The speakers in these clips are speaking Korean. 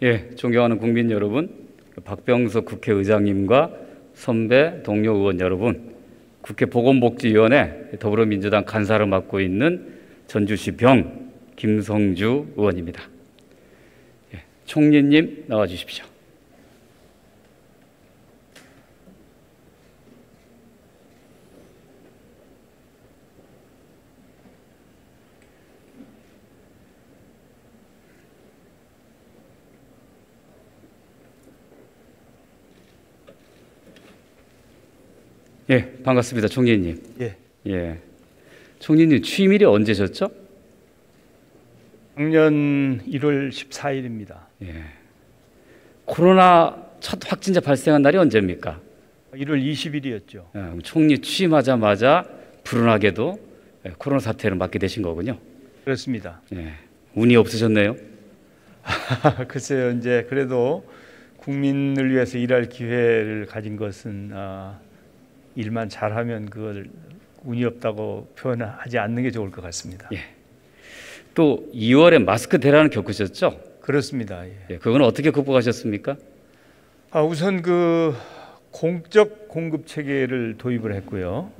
예, 존경하는 국민 여러분, 박병석 국회의장님과 선배 동료 의원 여러분, 국회 보건복지위원회 더불어민주당 간사를 맡고 있는 전주시 병 김성주 의원입니다. 예, 총리님 나와 주십시오. 예, 반갑습니다, 총리님. 예. 총리님 취임일이 언제셨죠? 작년 1월 14일입니다. 예. 코로나 첫 확진자 발생한 날이 언제입니까? 1월 20일이었죠. 예, 총리 취임하자마자 불운하게도 코로나 사태를 맞게 되신 거군요. 그렇습니다. 예. 운이 없으셨네요. 글쎄요, 이제 그래도 국민을 위해서 일할 기회를 가진 것은 일만 잘하면 그걸 운이 없다고 표현하지 않는 게 좋을 것 같습니다. 예. 또 2월에 마스크 대란을 겪으셨죠? 그렇습니다. 예. 예, 그건 어떻게 극복하셨습니까? 우선 그 공적 공급 체계를 도입을 했고요.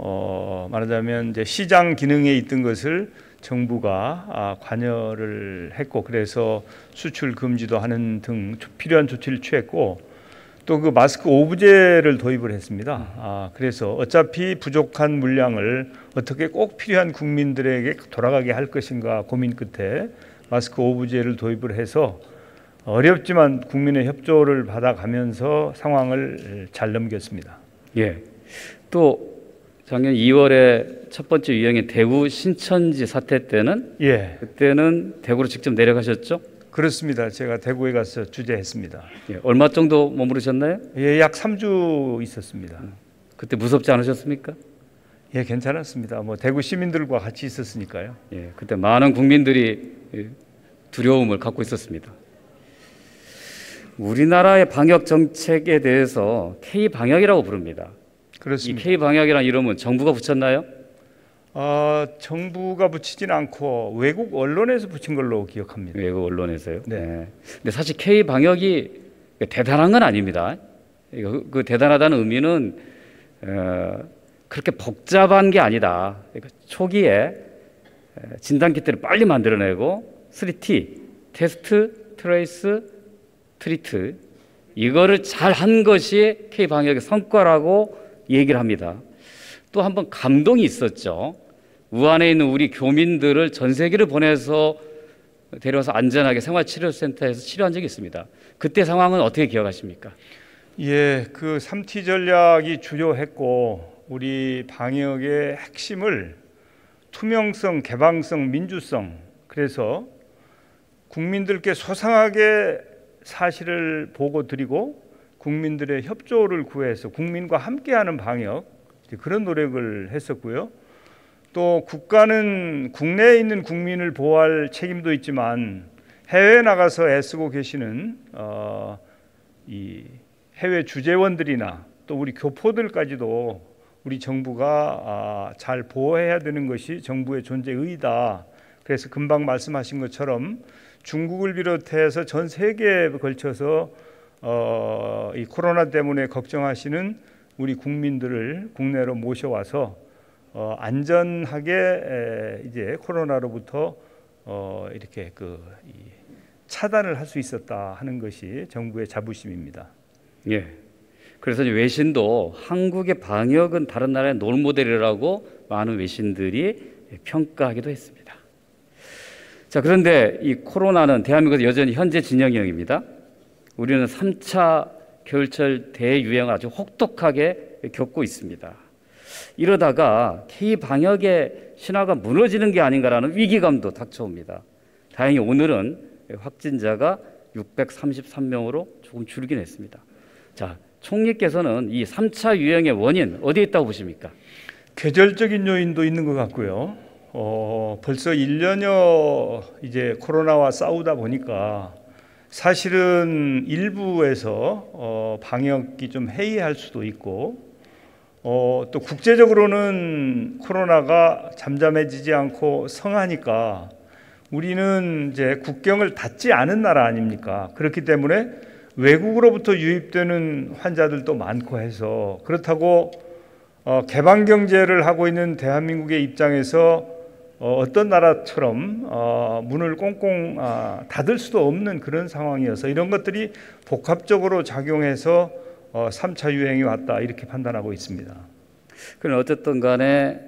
말하자면 이제 시장 기능에 있던 것을 정부가 관여를 했고, 그래서 수출 금지도 하는 등 필요한 조치를 취했고, 또 그 마스크 오브제를 도입을 했습니다. 그래서 어차피 부족한 물량을 어떻게 꼭 필요한 국민들에게 돌아가게 할 것인가 고민 끝에 마스크 오브제를 도입을 해서 어렵지만 국민의 협조를 받아가면서 상황을 잘 넘겼습니다. 예. 또 작년 2월에 첫 번째 유행의 대구 신천지 사태 때는 그때는 대구로 직접 내려가셨죠? 그렇습니다. 제가 대구에 가서 주재했습니다. 예, 얼마 정도 머무르셨나요? 예, 약 3주 있었습니다. 그때 무섭지 않으셨습니까? 예, 괜찮았습니다. 뭐 대구 시민들과 같이 있었으니까요. 예, 그때 많은 국민들이 두려움을 갖고 있었습니다. 우리나라의 방역 정책에 대해서 K 방역이라고 부릅니다. 그렇습니다. 이 K 방역이라는 이름은 정부가 붙였나요? 정부가 붙이진 않고 외국 언론에서 붙인 걸로 기억합니다. 외국 언론에서요? 네. 네. 근데 사실 K 방역이 대단한 건 아닙니다. 그 대단하다는 의미는 그렇게 복잡한 게 아니다. 그러니까 초기에 진단 키트를 빨리 만들어내고 3T 테스트, 트레이스, 트리트 이거를 잘 한 것이 K 방역의 성과라고 얘기를 합니다. 또 한 번 감동이 있었죠. 우한에 있는 우리 교민들을 전 세계를 보내서 데려와서 안전하게 생활치료센터에서 치료한 적이 있습니다. 그때 상황은 어떻게 기억하십니까? 예, 그 3T 전략이 주요했고 우리 방역의 핵심을 투명성, 개방성, 민주성, 그래서 국민들께 소상하게 사실을 보고 드리고 국민들의 협조를 구해서 국민과 함께하는 방역, 그런 노력을 했었고요. 또 국가는 국내에 있는 국민을 보호할 책임도 있지만 해외에 나가서 애쓰고 계시는 이 해외 주재원들이나 또 우리 교포들까지도 우리 정부가 잘 보호해야 되는 것이 정부의 존재의의다. 그래서 금방 말씀하신 것처럼 중국을 비롯해서 전 세계에 걸쳐서 이 코로나 때문에 걱정하시는 우리 국민들을 국내로 모셔와서 안전하게 이제 코로나로부터 이렇게 차단을 할 수 있었다 하는 것이 정부의 자부심입니다. 예. 그래서 외신도 한국의 방역은 다른 나라의 롤모델이라고 많은 외신들이 평가하기도 했습니다. 자, 그런데 이 코로나는 대한민국에서 여전히 현재 진영형입니다. 우리는 3차 겨울철 대유행을 아주 혹독하게 겪고 있습니다. 이러다가 K-방역의 신화가 무너지는 게 아닌가라는 위기감도 닥쳐옵니다. 다행히 오늘은 확진자가 633명으로 조금 줄긴 했습니다. 자, 총리께서는 이 3차 유행의 원인 어디에 있다고 보십니까? 계절적인 요인도 있는 것 같고요. 벌써 1년여 이제 코로나와 싸우다 보니까 사실은 일부에서 방역이 좀 해이할 수도 있고 또 국제적으로는 코로나가 잠잠해지지 않고 성하니까 우리는 이제 국경을 닫지 않은 나라 아닙니까? 그렇기 때문에 외국으로부터 유입되는 환자들도 많고 해서 그렇다고 개방 경제를 하고 있는 대한민국의 입장에서 어떤 나라처럼 문을 꽁꽁 닫을 수도 없는 그런 상황이어서 이런 것들이 복합적으로 작용해서 3차 유행이 왔다 이렇게 판단하고 있습니다. 그럼 어쨌든 간에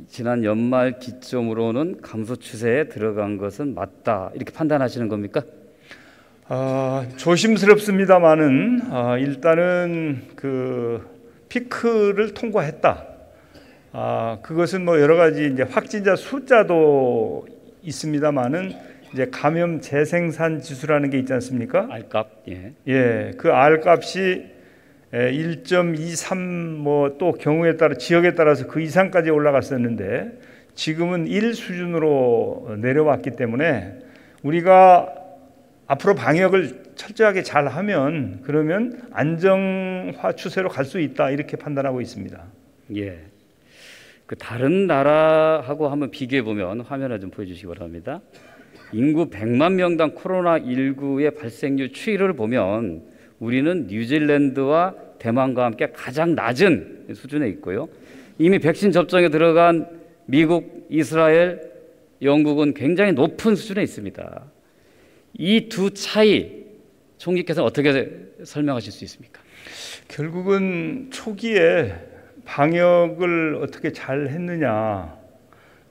지난 연말 기점으로는 감소 추세에 들어간 것은 맞다 이렇게 판단하시는 겁니까? 조심스럽습니다만은 일단은 그 피크를 통과했다. 그것은 뭐 여러 가지 이제 확진자 숫자도 있습니다만은 이제 감염 재생산 지수라는 게 있지 않습니까? R값. 예, 그 R값이 1.23 뭐 또 경우에 따라 지역에 따라서 그 이상까지 올라갔었는데 지금은 1 수준으로 내려왔기 때문에 우리가 앞으로 방역을 철저하게 잘 하면 그러면 안정화 추세로 갈 수 있다 이렇게 판단하고 있습니다. 예. 그 다른 나라하고 한번 비교해 보면 화면을 좀 보여주시기 바랍니다. 인구 100만 명당 코로나19의 발생률 추이를 보면 우리는 뉴질랜드와 대만과 함께 가장 낮은 수준에 있고요. 이미 백신 접종에 들어간 미국, 이스라엘, 영국은 굉장히 높은 수준에 있습니다. 이 두 차이 총리께서는 어떻게 설명하실 수 있습니까? 결국은 초기에 방역을 어떻게 잘 했느냐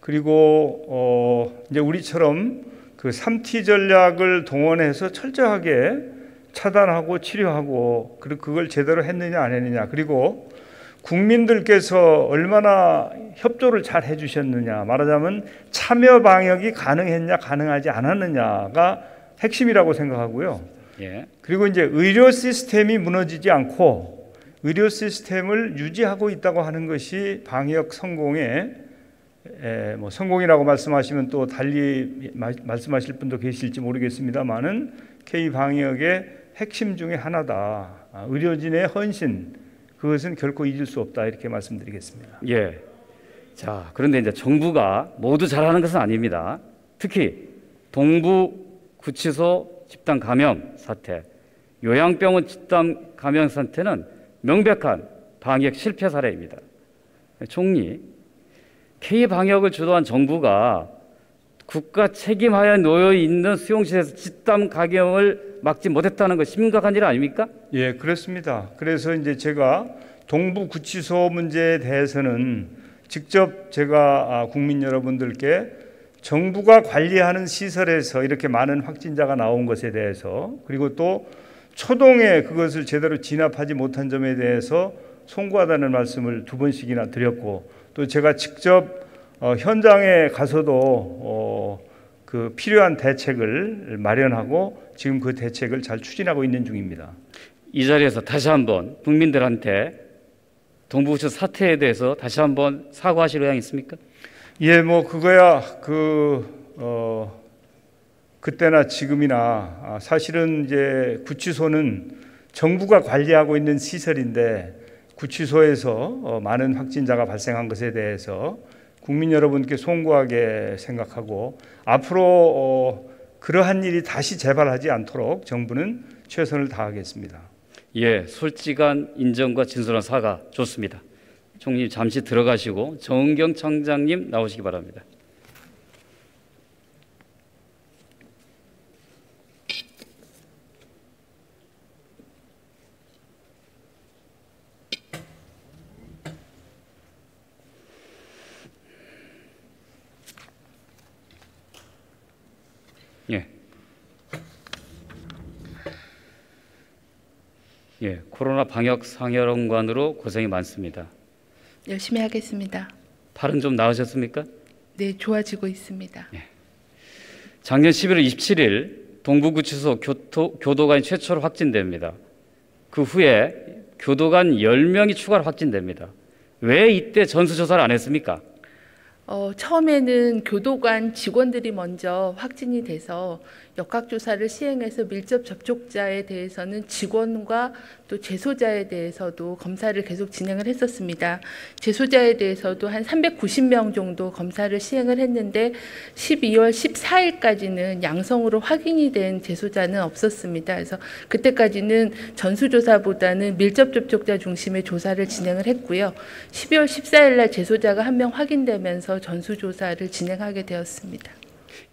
그리고 이제 우리처럼 그 3T 전략을 동원해서 철저하게 차단하고 치료하고 그리고 그걸 제대로 했느냐 안 했느냐 그리고 국민들께서 얼마나 협조를 잘 해주셨느냐 말하자면 참여 방역이 가능했냐 가능하지 않았느냐가 핵심이라고 생각하고요. 예. 그리고 이제 의료 시스템이 무너지지 않고 의료 시스템을 유지하고 있다고 하는 것이 방역 성공의 뭐 성공이라고 말씀하시면 또 달리 말씀하실 분도 계실지 모르겠습니다만은 K 방역의 핵심 중에 하나다. 의료진의 헌신 그것은 결코 잊을 수 없다 이렇게 말씀드리겠습니다. 예. 자, 그런데 이제 정부가 모두 잘하는 것은 아닙니다. 특히 동부 구치소 집단 감염 사태, 요양병원 집단 감염 사태는 명백한 방역 실패 사례입니다. 총리, K 방역을 주도한 정부가 국가 책임하에 놓여 있는 수용실에서 집단 감염을 막지 못했다는 것 심각한 일 아닙니까? 예, 그렇습니다. 그래서 이제 제가 동부 구치소 문제에 대해서는 직접 제가 국민 여러분들께 정부가 관리하는 시설에서 이렇게 많은 확진자가 나온 것에 대해서 그리고 또 초동에 그것을 제대로 진압하지 못한 점에 대해서 송구하다는 말씀을 2번씩이나 드렸고 또 제가 직접 현장에 가서도 그 필요한 대책을 마련하고 지금 그 대책을 잘 추진하고 있는 중입니다. 이 자리에서 다시 한번 국민들한테 동부구치소 사태에 대해서 다시 한번 사과하실 의향이 있습니까? 예, 뭐 그거야 그때나 지금이나 사실은 이제 구치소는 정부가 관리하고 있는 시설인데 구치소에서 많은 확진자가 발생한 것에 대해서 국민 여러분께 송구하게 생각하고 앞으로 그러한 일이 다시 재발하지 않도록 정부는 최선을 다하겠습니다. 예, 솔직한 인정과 진솔한 사과 좋습니다. 총리 잠시 들어가시고 정은경 청장님 나오시기 바랍니다. 예, 코로나 방역 상여론관으로 고생이 많습니다. 열심히 하겠습니다. 팔은 좀 나으셨습니까? 네, 좋아지고 있습니다. 예. 작년 11월 27일 동부구치소 교도관이 최초로 확진됩니다. 그 후에 교도관 10명이 추가로 확진됩니다. 왜 이때 전수조사를 안 했습니까? 처음에는 교도관 직원들이 먼저 확진이 돼서 역학조사를 시행해서 밀접 접촉자에 대해서는 직원과 또 재소자에 대해서도 검사를 계속 진행을 했었습니다. 재소자에 대해서도 한 390명 정도 검사를 시행을 했는데 12월 14일까지는 양성으로 확인이 된 재소자는 없었습니다. 그래서 그때까지는 전수조사보다는 밀접 접촉자 중심의 조사를 진행을 했고요. 12월 14일 날 재소자가 한 명 확인되면서 전수조사를 진행하게 되었습니다.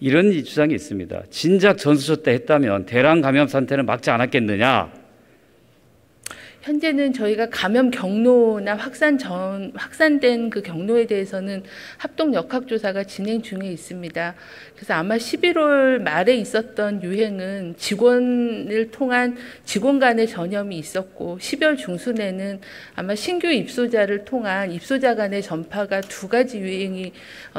이런 주장이 있습니다. 진작 전수조 때 했다면 대량 감염 사태는 막지 않았겠느냐. 현재는 저희가 감염 경로나 확산된 그 경로에 대해서는 합동 역학조사가 진행 중에 있습니다. 그래서 아마 11월 말에 있었던 유행은 직원을 통한 직원 간의 전염이 있었고 12월 중순에는 아마 신규 입소자를 통한 입소자 간의 전파가 두 가지 유행이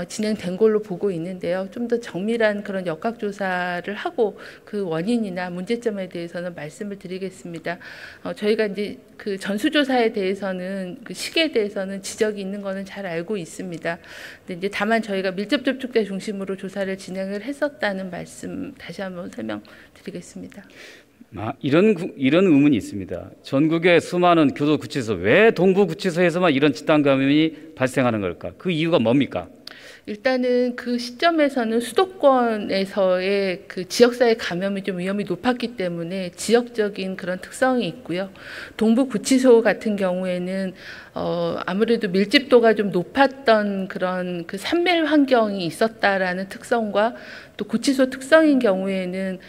진행된 걸로 보고 있는데요. 좀 더 정밀한 그런 역학조사를 하고 그 원인이나 문제점에 대해서는 말씀을 드리겠습니다. 저희가 이제 그 전수조사에 대해서는 그 시기에 대해서는 지적이 있는 거는 잘 알고 있습니다. 근데 이제 다만 저희가 밀접 접촉자 중심으로 조사를 진행을 했었다는 말씀 다시 한번 설명드리겠습니다. 이런 의문이 있습니다. 전국의 수많은 교도구치소, 왜 동부구치소에서만 이런 집단 감염이 발생하는 걸까? 그 이유가 뭡니까? 일단은 그 시점에서는 수도권에서의 그 지역사회 감염이 좀 위험이 높았기 때문에 지역적인 그런 특성이 있고요. 동부구치소 같은 경우에는 아무래도 밀집도가 좀 높았던 그런 그 산밀 환경이 있었다라는 특성과 또 구치소 특성인 경우에는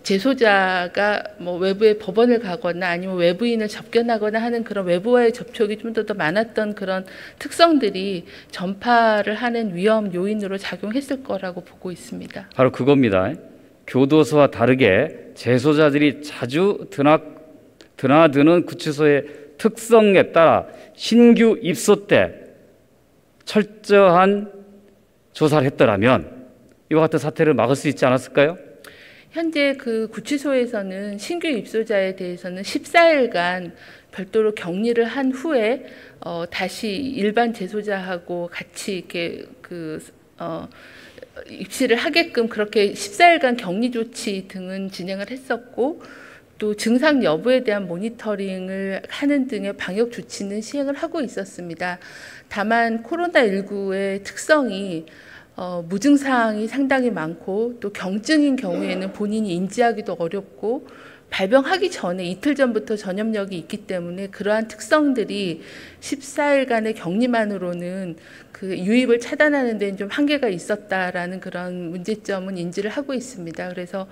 재소자가 뭐 외부에 법원을 가거나 아니면 외부인을 접견하거나 하는 그런 외부와의 접촉이 좀 더 많았던 그런 특성들이 전파를 하는 위험 요인으로 작용했을 거라고 보고 있습니다. 바로 그겁니다. 교도소와 다르게 재소자들이 자주 드나드는 구치소의 특성에 따라 신규 입소 때 철저한 조사를 했더라면 이와 같은 사태를 막을 수 있지 않았을까요? 현재 그 구치소에서는 신규 입소자에 대해서는 14일간 별도로 격리를 한 후에 다시 일반 재소자하고 같이 이렇게 입시를 하게끔 그렇게 14일간 격리 조치 등은 진행을 했었고 또 증상 여부에 대한 모니터링을 하는 등의 방역 조치는 시행을 하고 있었습니다. 다만 코로나19의 특성이 무증상이 상당히 많고 또 경증인 경우에는 본인이 인지하기도 어렵고 발병하기 전에 이틀 전부터 전염력이 있기 때문에 그러한 특성들이 14일간의 격리만으로는 그 유입을 차단하는 데는 좀 한계가 있었다라는 그런 문제점은 인지를 하고 있습니다. 그래서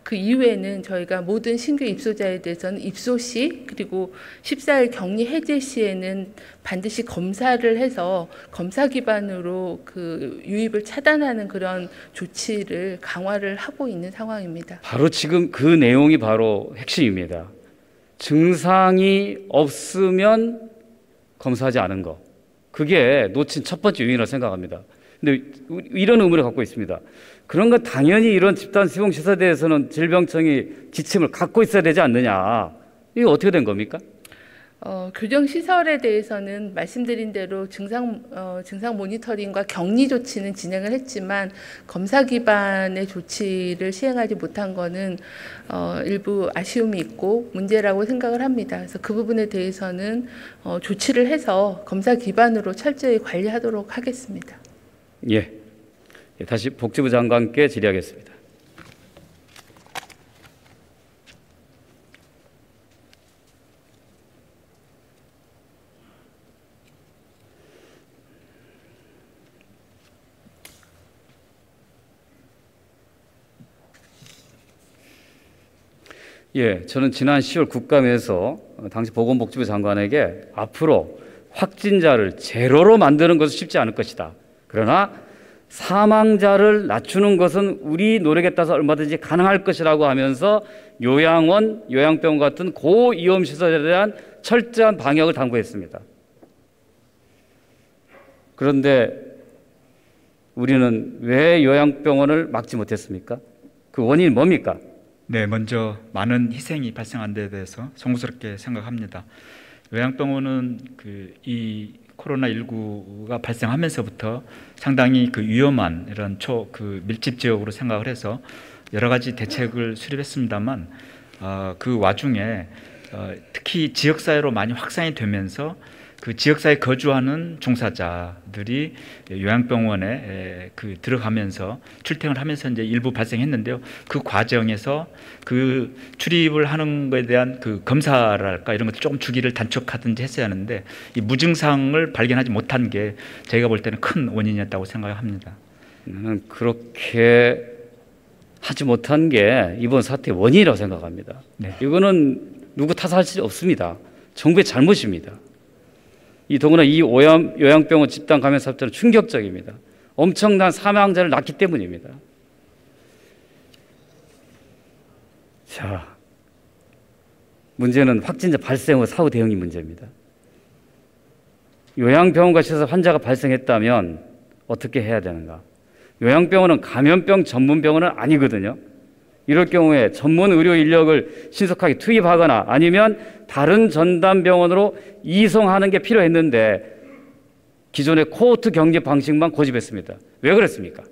그 이후에는 저희가 모든 신규 입소자에 대해서는 입소 시 그리고 14일 격리 해제 시에는 반드시 검사를 해서 검사 기반으로 그 유입을 차단하는 그런 조치를 강화를 하고 있는 상황입니다. 바로 지금 그 내용이 바로 핵심입니다. 증상이 없으면 검사하지 않은 거. 그게 놓친 첫 번째 요인이라고 생각합니다. 근데 이런 의문을 갖고 있습니다. 그런 건 당연히 이런 집단 수용 시설에 대해서는 질병청이 지침을 갖고 있어야 되지 않느냐. 이거 어떻게 된 겁니까? 교정 시설에 대해서는 말씀드린 대로 증상 모니터링과 격리 조치는 진행을 했지만 검사 기반의 조치를 시행하지 못한 거는 일부 아쉬움이 있고 문제라고 생각을 합니다. 그래서 그 부분에 대해서는 조치를 해서 검사 기반으로 철저히 관리하도록 하겠습니다. 예. 다시 복지부 장관께 질의하겠습니다. 예, 저는 지난 10월 국감에서 당시 보건복지부 장관에게 앞으로 확진자를 제로로 만드는 것은 쉽지 않을 것이다. 그러나 사망자를 낮추는 것은 우리 노력에 따라서 얼마든지 가능할 것이라고 하면서 요양원, 요양병원 같은 고위험 시설에 대한 철저한 방역을 당부했습니다. 그런데 우리는 왜 요양병원을 막지 못했습니까? 그 원인이 뭡니까? 네, 먼저 많은 희생이 발생한 데 대해서 송구스럽게 생각합니다. 요양병원은 이 코로나19가 발생하면서부터 상당히 그 위험한 이런 밀집 지역으로 생각을 해서 여러 가지 대책을 수립했습니다만 그 와중에 특히 지역사회로 많이 확산이 되면서 그 지역사회에 거주하는 종사자들이 요양병원에 들어가면서 출퇴근을 하면서 이제 일부 발생했는데요. 그 과정에서 그 출입을 하는 것에 대한 그 검사랄까 이런 것들 조금 주기를 단축하든지 했어야 하는데 이 무증상을 발견하지 못한 게 제가 볼 때는 큰 원인이었다고 생각합니다. 나는 그렇게 하지 못한 게 이번 사태의 원인이라고 생각합니다. 네. 이거는 누구 탓할 수 없습니다. 정부의 잘못입니다. 더구나 이 요양병원 집단 감염 사태는 충격적입니다. 엄청난 사망자를 낳기 때문입니다. 자, 문제는 확진자 발생 후 사후 대응이 문제입니다. 요양병원과 시설 환자가 발생했다면 어떻게 해야 되는가? 요양병원은 감염병 전문병원은 아니거든요. 이럴 경우에 전문 의료 인력을 신속하게 투입하거나 아니면 다른 전담병원으로 이송하는 게 필요했는데 기존의 코호트 격리 방식만 고집했습니다. 왜 그랬습니까?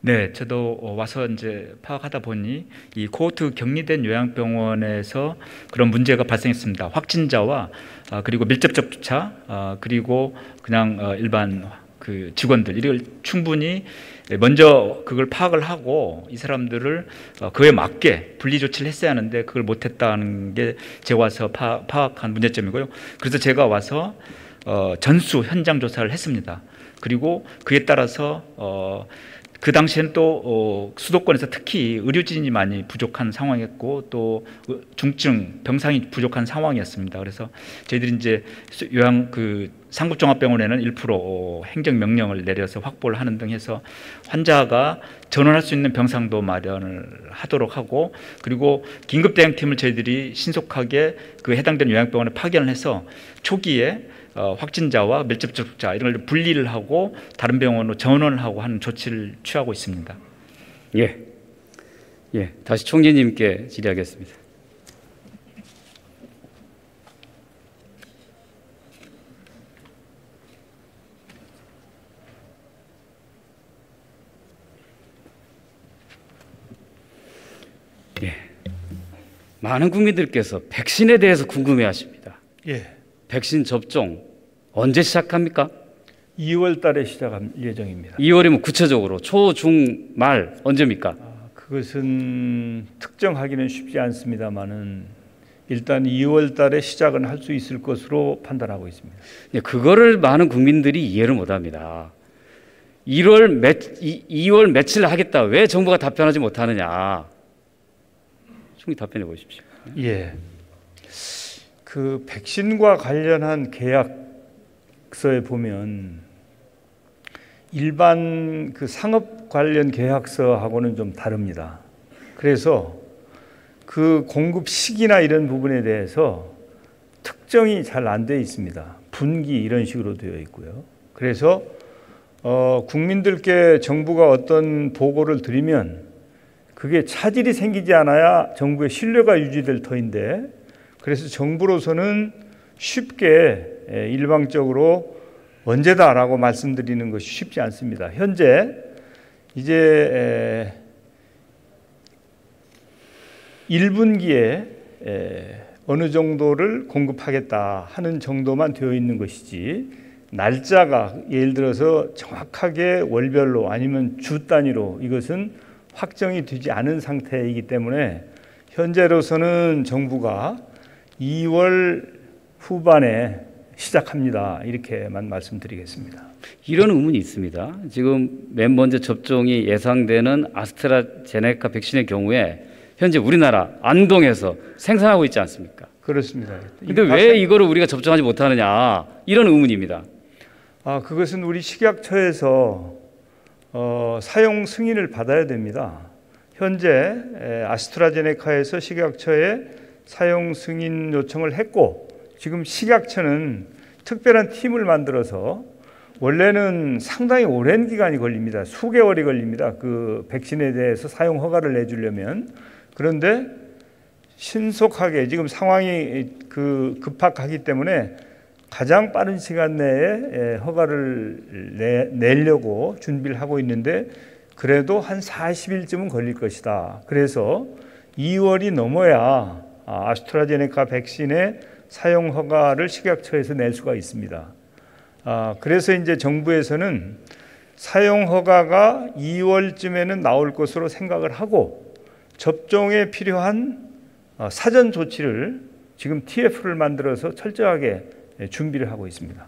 네, 저도 와서 이제 파악하다 보니 이 코호트 격리된 요양병원에서 그런 문제가 발생했습니다. 확진자와 그리고 밀접 접촉자 그리고 그냥 일반 그 직원들 이걸 충분히 먼저 그걸 파악을 하고 이 사람들을 그에 맞게 분리 조치를 했어야 하는데 그걸 못했다는 게 제가 와서 파악한 문제점이고요. 그래서 제가 와서 전수 현장 조사를 했습니다. 그리고 그에 따라서 그 당시에는 또 수도권에서 특히 의료진이 많이 부족한 상황이었고 또 중증 병상이 부족한 상황이었습니다. 그래서 저희들이 이제 상급종합병원에는 1% 행정 명령을 내려서 확보를 하는 등 해서 환자가 전원할 수 있는 병상도 마련을 하도록 하고 그리고 긴급 대응팀을 저희들이 신속하게 그 해당되는 요양병원에 파견을 해서 초기에 확진자와 밀접 접촉자 이런 걸 분리를 하고 다른 병원으로 전원을 하고 하는 조치를 취하고 있습니다. 예, 다시 총재님께 질의하겠습니다. 예, 많은 국민들께서 백신에 대해서 궁금해하십니다. 예. 백신 접종 언제 시작합니까? 2월 달에 시작할 예정입니다. 2월이면 구체적으로 초, 중, 말 언제입니까? 그것은 특정하기는 쉽지 않습니다만은 일단 2월 달에 시작은 할 수 있을 것으로 판단하고 있습니다. 네, 그거를 많은 국민들이 이해를 못합니다. 2월 며칠 하겠다. 왜 정부가 답변하지 못하느냐? 총리 답변해 보십시오. 예. 그 백신과 관련한 계약서에 보면 일반 그 상업 관련 계약서하고는 좀 다릅니다. 그래서 그 공급 시기나 이런 부분에 대해서 특정이 잘 안 돼 있습니다. 분기 이런 식으로 되어 있고요. 그래서 국민들께 정부가 어떤 보고를 드리면 그게 차질이 생기지 않아야 정부의 신뢰가 유지될 터인데 그래서 정부로서는 쉽게 일방적으로 언제다라고 말씀드리는 것이 쉽지 않습니다. 현재 이제 1분기에 어느 정도를 공급하겠다 하는 정도만 되어 있는 것이지 날짜가 예를 들어서 정확하게 월별로 아니면 주 단위로 이것은 확정이 되지 않은 상태이기 때문에 현재로서는 정부가 2월 후반에 시작합니다. 이렇게만 말씀드리겠습니다. 이런 의문이 있습니다. 지금 맨 먼저 접종이 예상되는 아스트라제네카 백신의 경우에 현재 우리나라 안동에서 생산하고 있지 않습니까? 그렇습니다. 근데 왜 이거를 우리가 접종하지 못하느냐 이런 의문입니다. 그것은 우리 식약처에서 사용 승인을 받아야 됩니다. 현재 아스트라제네카에서 식약처에 사용 승인 요청을 했고 지금 식약처는 특별한 팀을 만들어서 원래는 상당히 오랜 기간이 걸립니다. 수개월이 걸립니다. 그 백신에 대해서 사용 허가를 내주려면. 그런데 신속하게 지금 상황이 급박하기 때문에 가장 빠른 시간 내에 허가를 내려고 준비를 하고 있는데 그래도 한 40일쯤은 걸릴 것이다. 그래서 2월이 넘어야 아스트라제네카 백신의 사용 허가를 식약처에서 낼 수가 있습니다. 그래서 이제 정부에서는 사용 허가가 2월쯤에는 나올 것으로 생각을 하고 접종에 필요한 사전 조치를 지금 TF를 만들어서 철저하게 준비를 하고 있습니다.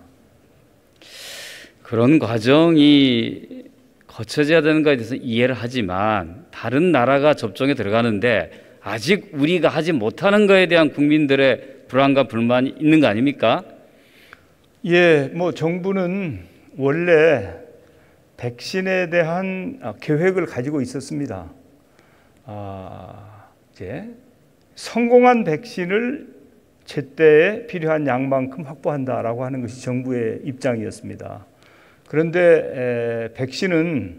그런 과정이 거쳐져야 되는 것에 대해서 이해를 하지만 다른 나라가 접종에 들어가는데 아직 우리가 하지 못하는 것에 대한 국민들의 불안과 불만이 있는 거 아닙니까? 예, 뭐 정부는 원래 백신에 대한 계획을 가지고 있었습니다. 이제 성공한 백신을 제때에 필요한 양만큼 확보한다라고 하는 것이 정부의 입장이었습니다. 그런데 백신은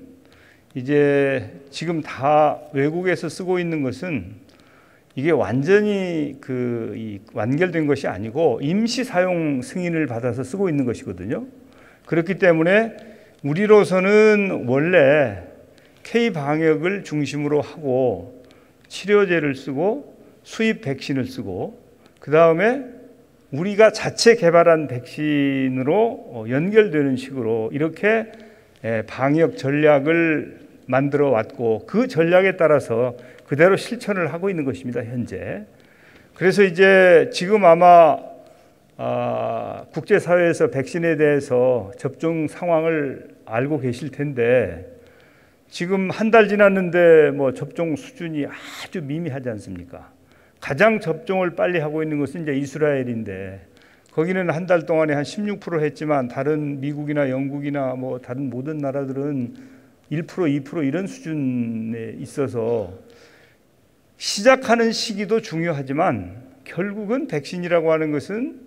이제 지금 다 외국에서 쓰고 있는 것은 이게 완전히 완결된 것이 아니고 임시 사용 승인을 받아서 쓰고 있는 것이거든요. 그렇기 때문에 우리로서는 원래 K-방역을 중심으로 하고 치료제를 쓰고 수입 백신을 쓰고 그 다음에 우리가 자체 개발한 백신으로 연결되는 식으로 이렇게 방역 전략을 만들어 왔고 그 전략에 따라서 그대로 실천을 하고 있는 것입니다, 현재. 그래서 이제 지금 아마 국제사회에서 백신에 대해서 접종 상황을 알고 계실 텐데 지금 한 달 지났는데 뭐 접종 수준이 아주 미미하지 않습니까? 가장 접종을 빨리 하고 있는 것은 이제 이스라엘인데 거기는 한 달 동안에 한 16% 했지만 다른 미국이나 영국이나 뭐 다른 모든 나라들은 1%, 2% 이런 수준에 있어서 시작하는 시기도 중요하지만 결국은 백신이라고 하는 것은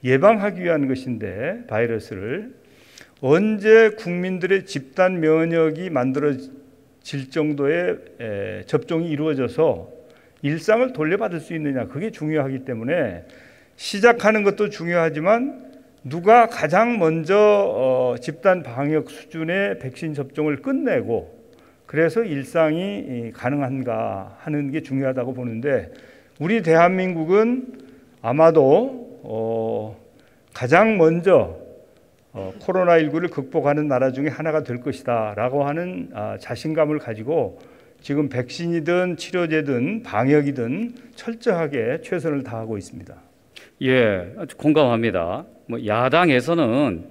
예방하기 위한 것인데 바이러스를 언제 국민들의 집단 면역이 만들어질 정도의 접종이 이루어져서 일상을 돌려받을 수 있느냐 그게 중요하기 때문에 시작하는 것도 중요하지만 누가 가장 먼저 집단 방역 수준의 백신 접종을 끝내고 그래서 일상이 가능한가 하는 게 중요하다고 보는데 우리 대한민국은 아마도 가장 먼저 코로나19를 극복하는 나라 중에 하나가 될 것이다 라고 하는 자신감을 가지고 지금 백신이든 치료제든 방역이든 철저하게 최선을 다하고 있습니다. 예, 공감합니다. 뭐 야당에서는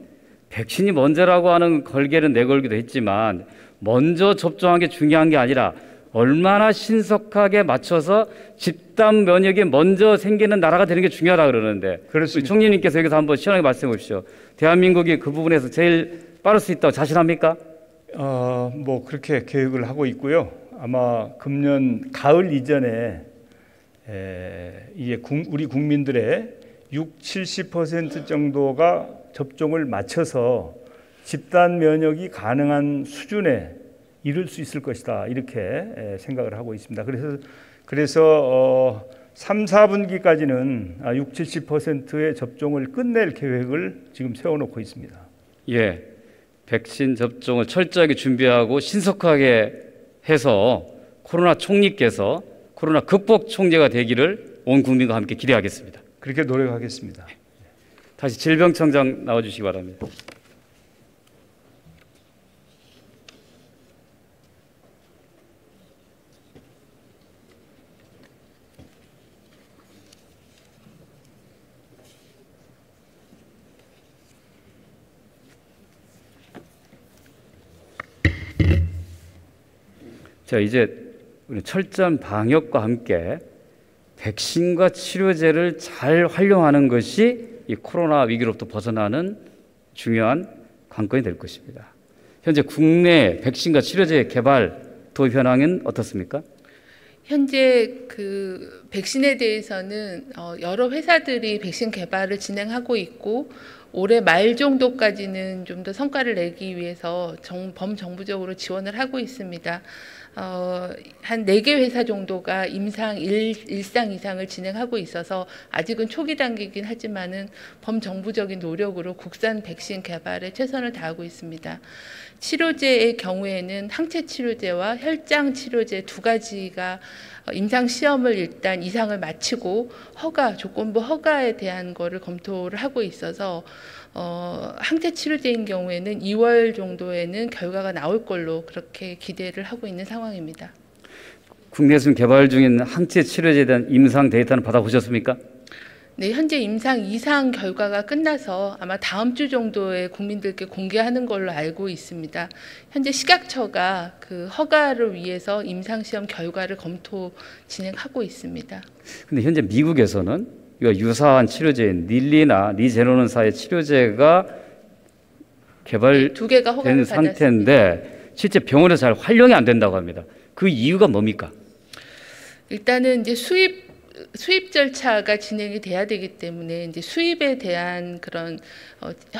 백신이 먼저라고 하는 걸개는 내걸기도 했지만 먼저 접종한 게 중요한 게 아니라 얼마나 신속하게 맞춰서 집단 면역이 먼저 생기는 나라가 되는 게 중요하다 그러는데 그렇습니다. 총리님께서 여기서 한번 시원하게 말씀해 보십시오. 대한민국이 그 부분에서 제일 빠를 수 있다고 자신합니까? 뭐 그렇게 계획을 하고 있고요. 아마 금년 가을 이전에 이제 우리 국민들의 60-70% 정도가 접종을 마쳐서 집단 면역이 가능한 수준에 이룰 수 있을 것이다 이렇게 생각을 하고 있습니다. 그래서 3, 4분기까지는 60-70%의 접종을 끝낼 계획을 지금 세워놓고 있습니다. 예, 백신 접종을 철저하게 준비하고 신속하게 해서 코로나 총리께서 코로나 극복 총재가 되기를 온 국민과 함께 기대하겠습니다. 그렇게 노력하겠습니다. 다시 질병청장 나와주시기 바랍니다. 자, 이제 우리 철저한 방역과 함께 백신과 치료제를 잘 활용하는 것이 이 코로나 위기로부터 벗어나는 중요한 관건이 될 것입니다. 현재 국내 백신과 치료제 개발 도입 현황은 어떻습니까? 현재 그 백신에 대해서는 여러 회사들이 백신 개발을 진행하고 있고 올해 말 정도까지는 좀 더 성과를 내기 위해서 범정부적으로 지원을 하고 있습니다. 한 4개 회사 정도가 임상 1상 이상을 진행하고 있어서 아직은 초기 단계이긴 하지만은 범정부적인 노력으로 국산 백신 개발에 최선을 다하고 있습니다. 치료제의 경우에는 항체 치료제와 혈장 치료제 두 가지가 임상 시험을 일단 이상을 마치고 조건부 허가에 대한 거를 검토를 하고 있어서 항체 치료제인 경우에는 2월 정도에는 결과가 나올 걸로 그렇게 기대를 하고 있는 상황입니다. 국내에서 지금 개발 중인 항체 치료제에 대한 임상 데이터는 받아보셨습니까? 네, 현재 임상 2상 결과가 끝나서 아마 다음 주 정도에 국민들께 공개하는 걸로 알고 있습니다. 현재 식약처가 그 허가를 위해서 임상 시험 결과를 진행하고 있습니다. 근데 현재 미국에서는 이거 유사한 치료제인 닐리나 리제노는사의 치료제가 개발된 2개가 허가를 상태인데 받았습니다. 실제 병원에서 잘 활용이 안 된다고 합니다. 그 이유가 뭡니까? 일단은 이제 수입 절차가 진행이 돼야 되기 때문에 이제 수입에 대한 그런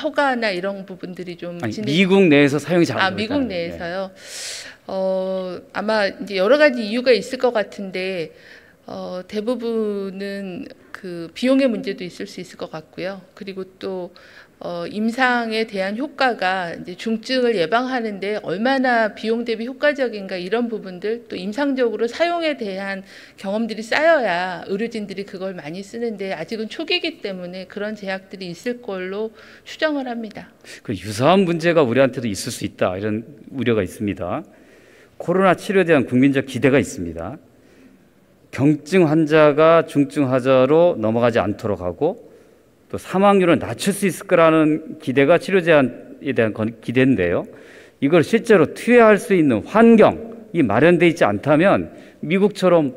허가나 이런 부분들이 좀 미국 내에서 사용이 잘 안 되고 미국 내에서요. 아마 이제 여러 가지 이유가 있을 것 같은데 대부분은 그 비용의 문제도 있을 수 있을 것 같고요. 그리고 또 임상에 대한 효과가 이제 중증을 예방하는데 얼마나 비용 대비 효과적인가 이런 부분들, 또 임상적으로 사용에 대한 경험들이 쌓여야 의료진들이 그걸 많이 쓰는데 아직은 초기이기 때문에 그런 제약들이 있을 걸로 추정을 합니다. 그 유사한 문제가 우리한테도 있을 수 있다 이런 우려가 있습니다. 코로나 치료에 대한 국민적 기대가 있습니다. 경증 환자가 중증 환자로 넘어가지 않도록 하고 또 사망률을 낮출 수 있을 거라는 기대가 치료제에 대한 기대인데요. 이걸 실제로 투여할 수 있는 환경이 마련되어 있지 않다면 미국처럼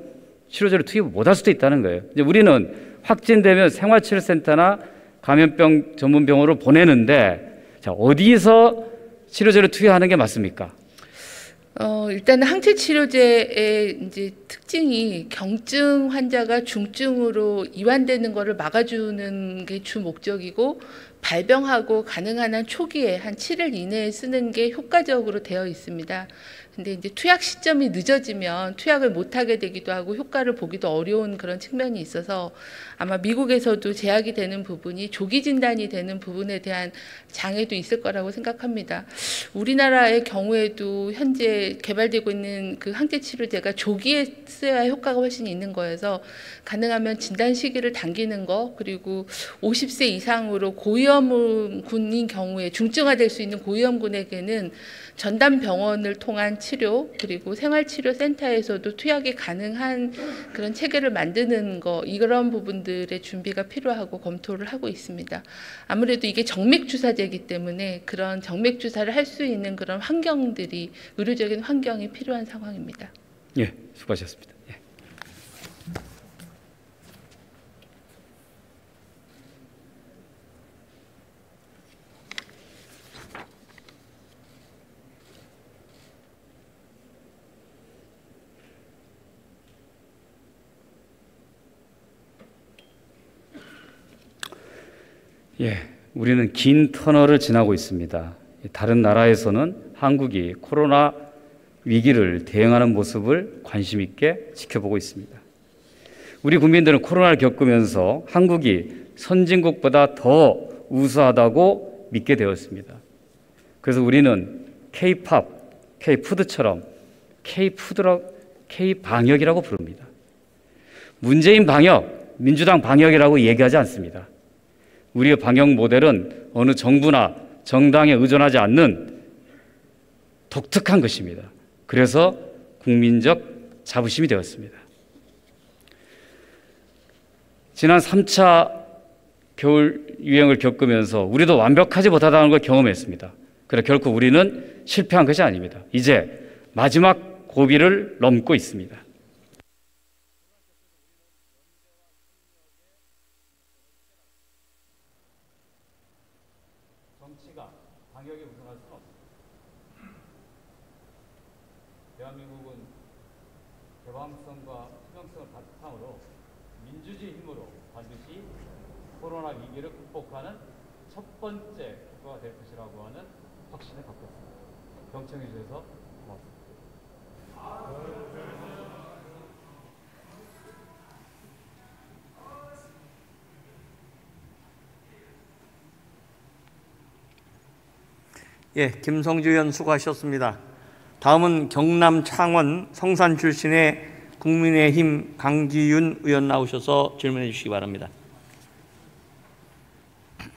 치료제를 투입 못할 수도 있다는 거예요. 이제 우리는 확진되면 생활치료센터나 감염병 전문병원으로 보내는데 자, 어디서 치료제를 투여하는 게 맞습니까? 일단은 항체 치료제의 이제 특징이 경증 환자가 중증으로 이완되는 것을 막아주는 게 주 목적이고 발병하고 가능한 한 초기에 한 7일 이내에 쓰는 게 효과적으로 되어 있습니다. 근데 이제 투약 시점이 늦어지면 투약을 못하게 되기도 하고 효과를 보기도 어려운 그런 측면이 있어서 아마 미국에서도 제약이 되는 부분이 조기 진단이 되는 부분에 대한 장애도 있을 거라고 생각합니다. 우리나라의 경우에도 현재 개발되고 있는 그 항체 치료제가 조기에 써야 효과가 훨씬 있는 거여서 가능하면 진단 시기를 당기는 거, 그리고 50세 이상으로 고위험군인 경우에 중증화될 수 있는 고위험군에게는 전담 병원을 통한 치료, 그리고 생활치료센터에서도 투약이 가능한 그런 체계를 만드는 거, 이런 부분들의 준비가 필요하고 검토를 하고 있습니다. 아무래도 이게 정맥주사제이기 때문에 그런 정맥주사를 할 수 있는 그런 환경들이, 의료적인 환경이 필요한 상황입니다. 예, 수고하셨습니다. 예. 예, 우리는 긴 터널을 지나고 있습니다. 다른 나라에서는 한국이 코로나 위기를 대응하는 모습을 관심 있게 지켜보고 있습니다. 우리 국민들은 코로나를 겪으면서 한국이 선진국보다 더 우수하다고 믿게 되었습니다. 그래서 우리는 K-팝, K-푸드처럼 K-방역이라고 부릅니다. 문재인 방역, 민주당 방역이라고 얘기하지 않습니다. 우리의 방역 모델은 어느 정부나 정당에 의존하지 않는 독특한 것입니다. 그래서 국민적 자부심이 되었습니다. 지난 3차 겨울 유행을 겪으면서 우리도 완벽하지 못하다는 걸 경험했습니다. 그러나 결코 우리는 실패한 것이 아닙니다. 이제 마지막 고비를 넘고 있습니다. 정치가 방역에 우선할 수는 없습니다. 대한민국은 개방성과 투명성을 바탕으로 민주주의 힘으로 반드시 코로나 위기를 극복하는 첫 번째 국가가 될 것이라고 하는 확신을 갖고 있습니다. 경청해 주셔서 고맙습니다. 예, 김성주 의원 수고하셨습니다. 다음은 경남 창원 성산 출신의 국민의힘 강기윤 의원 나오셔서 질문해 주시기 바랍니다.